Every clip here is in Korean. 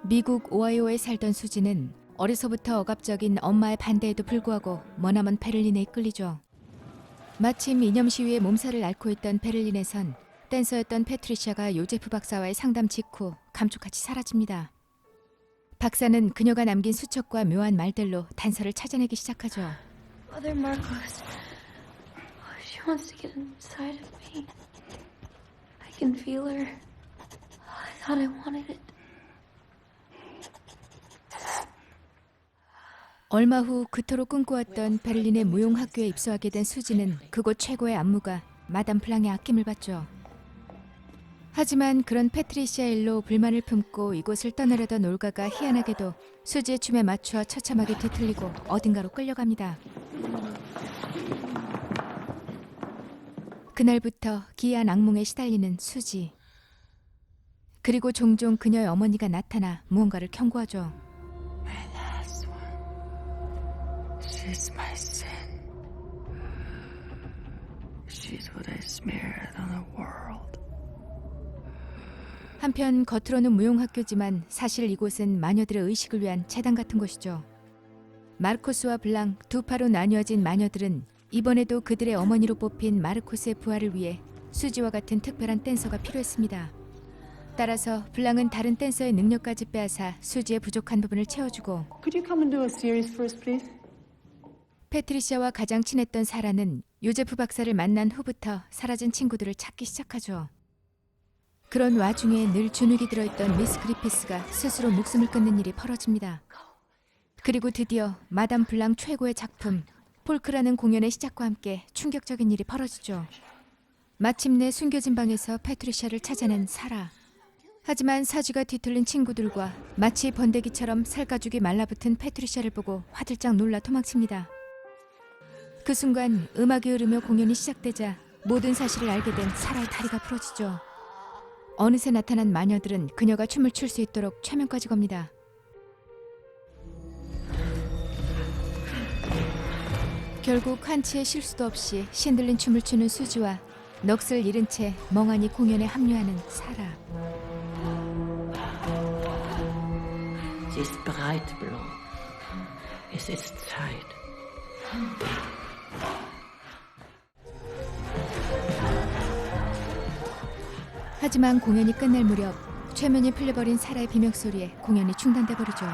미국 오하이오에 살던 수지는 어려서부터 억압적인 엄마의 반대에도 불구하고 머나먼 베를린에 이끌리죠. 마침 이념 시위에 몸살을 앓고 있던 베를린에선 댄서였던 패트리샤가 요제프 박사와의 상담 직후 감쪽같이 사라집니다. 박사는 그녀가 남긴 수첩과 묘한 말들로 단서를 찾아내기 시작하죠. Mother Marcos. She wants to get inside of me. I can feel her. I thought I wanted it. 얼마 후 그토록 꿈꿔왔던 베를린의 무용학교에 입소하게 된 수지는 그곳 최고의 안무가 마담 플랑의 아낌을 받죠. 하지만 그런 패트리시아 일로 불만을 품고 이곳을 떠나려던 올가가 희한하게도 수지의 춤에 맞춰 처참하게 뒤틀리고 어딘가로 끌려갑니다. 그날부터 기이한 악몽에 시달리는 수지. 그리고 종종 그녀의 어머니가 나타나 무언가를 경고하죠. My last one. She's my sin. She's what I smeared on the world. 한편 겉으로는 무용학교지만 사실 이곳은 마녀들의 의식을 위한 재단 같은 곳이죠. 마르코스와 블랑 두 파로 나뉘어진 마녀들은 이번에도 그들의 어머니로 뽑힌 마르코스의 부활을 위해 수지와 같은 특별한 댄서가 필요했습니다. 따라서 블랑은 다른 댄서의 능력까지 빼앗아 수지의 부족한 부분을 채워주고 Could you come and do a series first, please? 패트리샤와 가장 친했던 사라는 요제프 박사를 만난 후부터 사라진 친구들을 찾기 시작하죠. 그런 와중에 늘 주눅이 들어있던 미스 그리피스가 스스로 목숨을 끊는 일이 벌어집니다. 그리고 드디어 마담 블랑 최고의 작품 폴크라는 공연의 시작과 함께 충격적인 일이 벌어지죠. 마침내 숨겨진 방에서 패트리샤를 찾아낸 사라. 하지만 사지가 뒤틀린 친구들과 마치 번데기처럼 살가죽이 말라붙은 패트리샤를 보고 화들짝 놀라 도망칩니다. 그 순간 음악이 흐르며 공연이 시작되자 모든 사실을 알게 된 사라의 다리가 부러지죠. 어느새 나타난 마녀들은 그녀가 춤을 출 수 있도록 최면까지 겁니다. 결국 한치의 실수도 없이 신들린 춤을 추는 수지와 넋을 잃은 채 멍하니 공연에 합류하는 사라. Sie ist bereit, Blanc. Es ist Zeit. 하지만 공연이 끝날 무렵 최면이 풀려버린 사라의 비명소리에 공연이 중단돼 버리죠.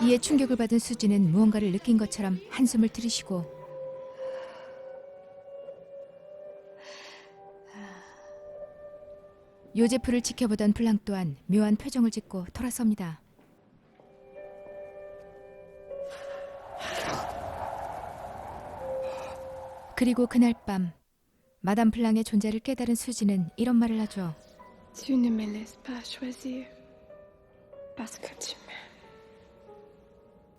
이에 충격을 받은 수지는 무언가를 느낀 것처럼 한숨을 들이쉬고 요제프를 지켜보던 블랑 또한 묘한 표정을 짓고 돌아섭니다. 그리고 그날 밤 마담 블랑의 존재를 깨달은 수지는 이런 말을 하죠. Tu ne me laisses pas choisir. Parce que tu m'aimes.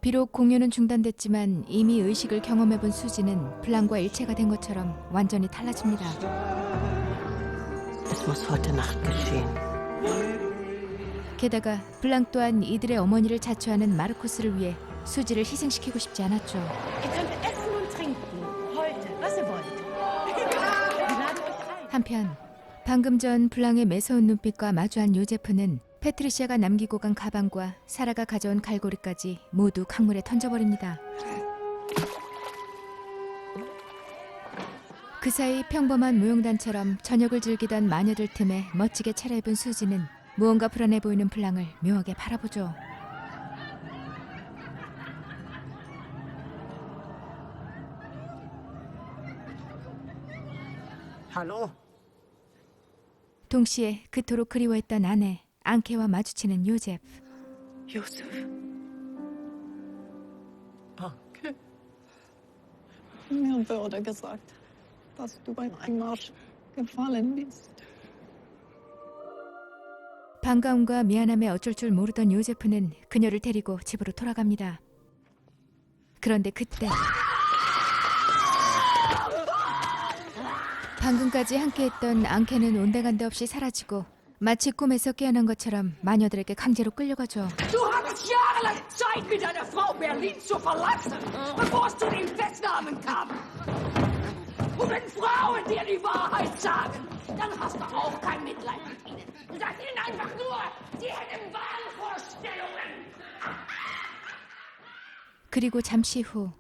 비록 공연은 중단됐지만 이미 의식을 경험해본 수지는 블랑과 일체가 된 것처럼 완전히 달라집니다. Es muss heute Nacht geschehen. 게다가 블랑 또한 이들의 어머니를 자처하는 마르코스를 위해 수지를 희생시키고 싶지 않았죠. 한편 방금 전 블랑의 매서운 눈빛과 마주한 요제프는 패트리시아가 남기고 간 가방과 사라가 가져온 갈고리까지 모두 강물에 던져버립니다. 그 사이 평범한 무용단처럼 저녁을 즐기던 마녀들 틈에 멋지게 차려입은 수지는 무언가 불안해 보이는 블랑을 묘하게 바라보죠. Hallo? 동시에 그토록 그리워했던 아내 앙케와 마주치는 요제프. Josef. Danke. Mir wurde gesagt, dass du beim Einmarsch gefallen bist. 반가움과 미안함에 어쩔 줄 모르던 요제프는 그녀를 데리고 집으로 돌아갑니다. 그런데 그때 방금까지 함께했던 앙케는 온데간데 없이 사라지고 마치 꿈에서 깨어난 것처럼 마녀들에게 강제로 끌려가죠. Du hattest jahrelang Zeit, mit deiner Frau Berlin zu verlassen, bevor es zu den Festnahmen kam. Und wenn Frauen dir die Wahrheit sagen, dann hast du auch kein Mitleid mit ihnen. Sag ihnen einfach nur, sie hätten Wahnvorstellungen. 그리고 잠시 후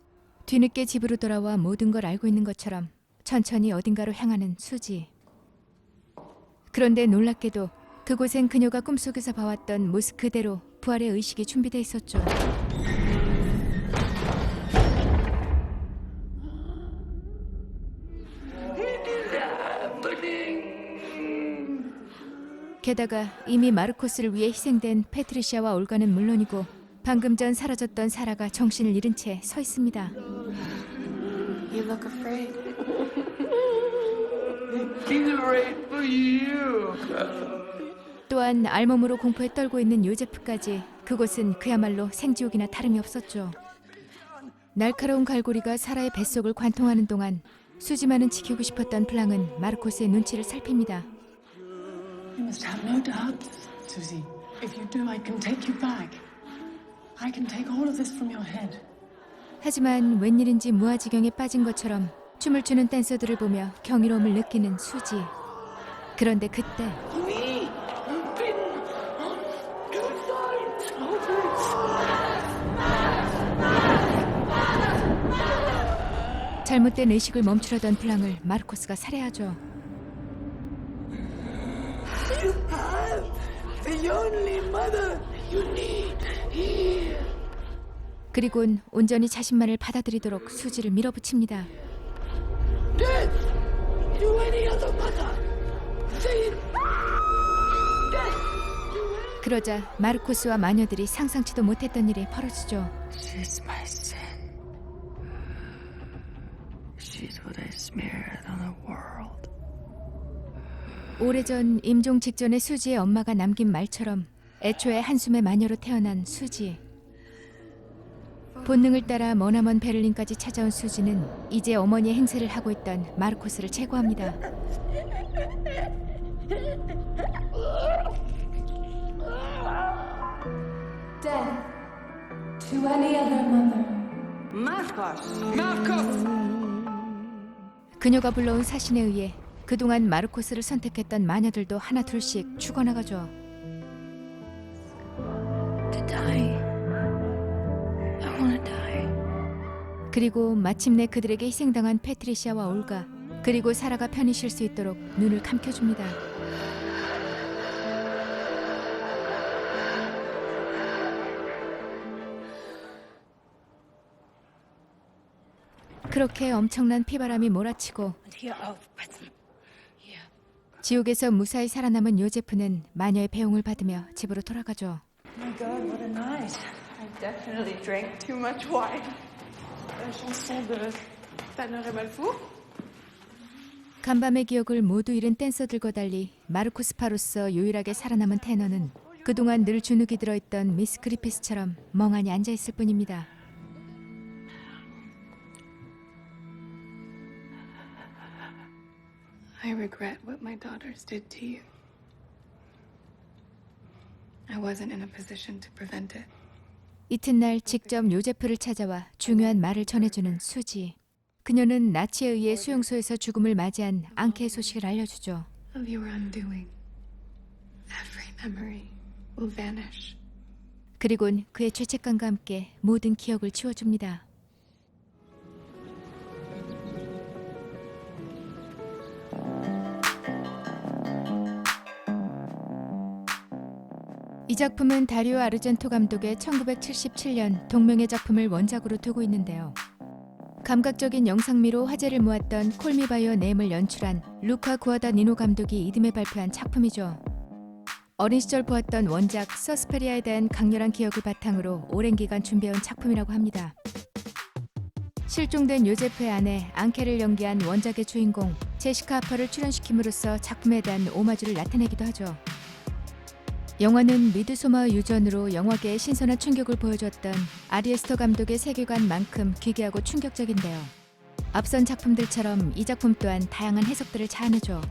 뒤늦게 집으로 돌아와 모든 걸 알고 있는 것처럼 천천히 어딘가로 향하는 수지. 그런데 놀랍게도 그곳엔 그녀가 꿈속에서 봐왔던 모습 그대로 부활의 의식이 준비돼 있었죠. 게다가 이미 마르코스를 위해 희생된 패트리샤와 올가는 물론이고 방금 전 사라졌던 사라가 정신을 잃은 채 서 있습니다. You look afraid. 또한 알몸으로 공포에 떨고 있는 요제프까지 그곳은 그야말로 생지옥이나 다름이 없었죠. 날카로운 갈고리가 사라의 뱃속을 관통하는 동안 수지만은 지키고 싶었던 블랑은 마르코스의 눈치를 살핍니다. You must have no doubts, Susie. If you do, I can take you back. I can take all of this from your head. 하지만 웬일인지 무아지경에 빠진 것처럼 춤을 추는 댄서들을 보며 경이로움을 느끼는 수지. 그런데 그때 잘못된 의식을 멈추려던 블랑을 마르코스가 살해하죠. 그리곤 온전히 자신만을 받아들이도록 수지를 밀어붙입니다. 그러자 마르코스와 마녀들이 상상치도 못했던 일이 벌어지죠. She's my sin. She's what I smeared on the world. 오래전 임종 직전에 수지의 엄마가 남긴 말처럼 애초에 한숨의 마녀로 태어난 수지. 본능을 따라 머나먼 베를린까지 찾아온 수지는 이제 어머니의 행세를 하고 있던 마르코스를 제거합니다. Death to any other mother. 그녀가 불러온 사신에 의해 그동안 마르코스를 선택했던 마녀들도 하나 둘씩 죽어나가죠. To die. I wanna die. 그리고 마침내 그들에게 희생당한 패트리샤와 올가 그리고 사라가 편히 쉴 수 있도록 눈을 감켜줍니다. 그렇게 엄청난 피바람이 몰아치고 지옥에서 무사히 살아남은 요제프는 마녀의 배웅을 받으며 집으로 돌아가죠. My God, what a night. I definitely drank too much wine. La chanson de Tanner Malfour. 간밤의 기억을 모두 잃은 댄서들과 달리 마르코스파로서 유일하게 살아남은 테너는 그동안 늘 주눅이 들어있던 미스 그리피스처럼 멍하니 앉아있을 뿐입니다. I regret what my daughters did to you. I wasn't in a position to prevent it. 이튿날 직접 요제프를 찾아와 중요한 말을 전해주는 수지. 그녀는 나치에 의해 수용소에서 죽음을 맞이한 앙케의 소식을 알려주죠. Of your undoing. Every memory will vanish. 그리곤 그의 죄책감과 함께 모든 기억을 지워줍니다. 이 작품은 다리오 아르젠토 감독의 1977년 동명의 작품을 원작으로 두고 있는데요. 감각적인 영상미로 화제를 모았던 콜미 바이 어 네임을 연출한 루카 구아다니노 감독이 이듬해 발표한 작품이죠. 어린 시절 보았던 원작 서스페리아에 대한 강렬한 기억을 바탕으로 오랜 기간 준비해온 작품이라고 합니다. 실종된 요제프의 아내 앙케를 연기한 원작의 주인공 제시카 하퍼를 출연시킴으로써 작품에 대한 오마주를 나타내기도 하죠. 영화는 미드소마의 유전으로 영화계에 신선한 충격을 보여줬던 아리에스터 감독의 세계관만큼 기괴하고 충격적인데요. 앞선 작품들처럼 이 작품 또한 다양한 해석들을 자아내죠.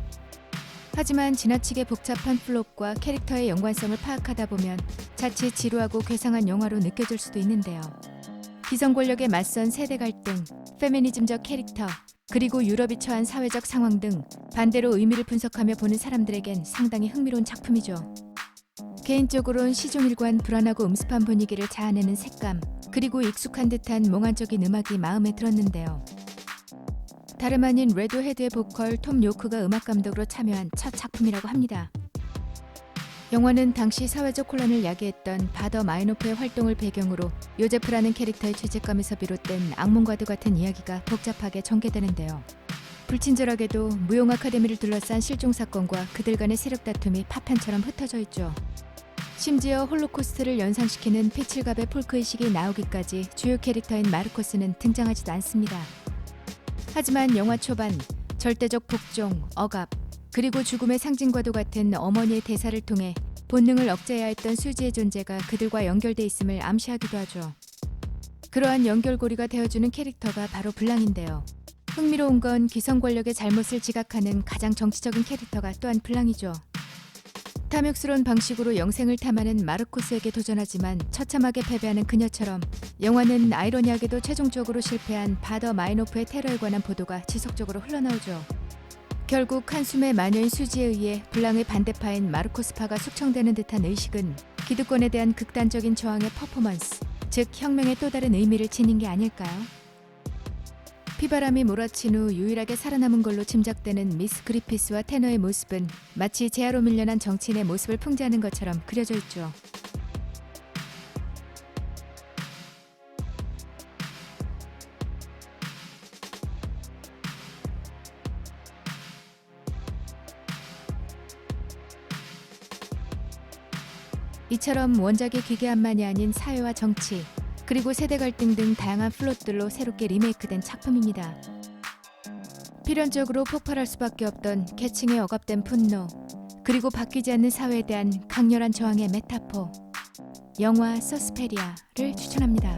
하지만 지나치게 복잡한 플롯과 캐릭터의 연관성을 파악하다 보면 자칫 지루하고 괴상한 영화로 느껴질 수도 있는데요. 기성 권력에 맞선 세대 갈등, 페미니즘적 캐릭터, 그리고 유럽이 처한 사회적 상황 등 반대로 의미를 분석하며 보는 사람들에겐 상당히 흥미로운 작품이죠. 개인적으로는 시종일관 불안하고 음습한 분위기를 자아내는 색감, 그리고 익숙한 듯한 몽환적인 음악이 마음에 들었는데요. 다름 아닌 레드헤드의 보컬 톰 요크가 음악 감독으로 참여한 첫 작품이라고 합니다. 영화는 당시 사회적 혼란을 야기했던 바더 마이노프의 활동을 배경으로 요제프라는 캐릭터의 죄책감에서 비롯된 악몽과도 같은 이야기가 복잡하게 전개되는데요. 불친절하게도 무용 아카데미를 둘러싼 실종 사건과 그들 간의 세력 다툼이 파편처럼 흩어져 있죠. 심지어 홀로코스트를 연상시키는 피칠갑의 폴크의식이 나오기까지 주요 캐릭터인 마르코스는 등장하지도 않습니다. 하지만 영화 초반 절대적 복종, 억압, 그리고 죽음의 상징과도 같은 어머니의 대사를 통해 본능을 억제해야 했던 수지의 존재가 그들과 연결돼 있음을 암시하기도 하죠. 그러한 연결고리가 되어주는 캐릭터가 바로 블랑인데요. 흥미로운 건 기성 권력의 잘못을 지각하는 가장 정치적인 캐릭터가 또한 블랑이죠. 탐욕스러운 방식으로 영생을 탐하는 마르코스에게 도전하지만 처참하게 패배하는 그녀처럼 영화는 아이러니하게도 최종적으로 실패한 바더 마이노프의 테러에 관한 보도가 지속적으로 흘러나오죠. 결국 한숨의 마녀인 수지에 의해 블랑의 반대파인 마르코스파가 숙청되는 듯한 의식은 기득권에 대한 극단적인 저항의 퍼포먼스, 즉 혁명의 또 다른 의미를 지닌 게 아닐까요? 피바람이 몰아친 후 유일하게 살아남은 걸로 짐작되는 미스 그리피스와 테너의 모습은 마치 제하로 밀려난 정치인의 모습을 풍자하는 것처럼 그려져 있죠. 이처럼 원작의 기괴함만이 아닌 사회와 정치, 그리고 세대 갈등 등 다양한 플롯들로 새롭게 리메이크된 작품입니다. 필연적으로 폭발할 수밖에 없던 계층의 억압된 분노, 그리고 바뀌지 않는 사회에 대한 강렬한 저항의 메타포, 영화 서스페리아를 추천합니다.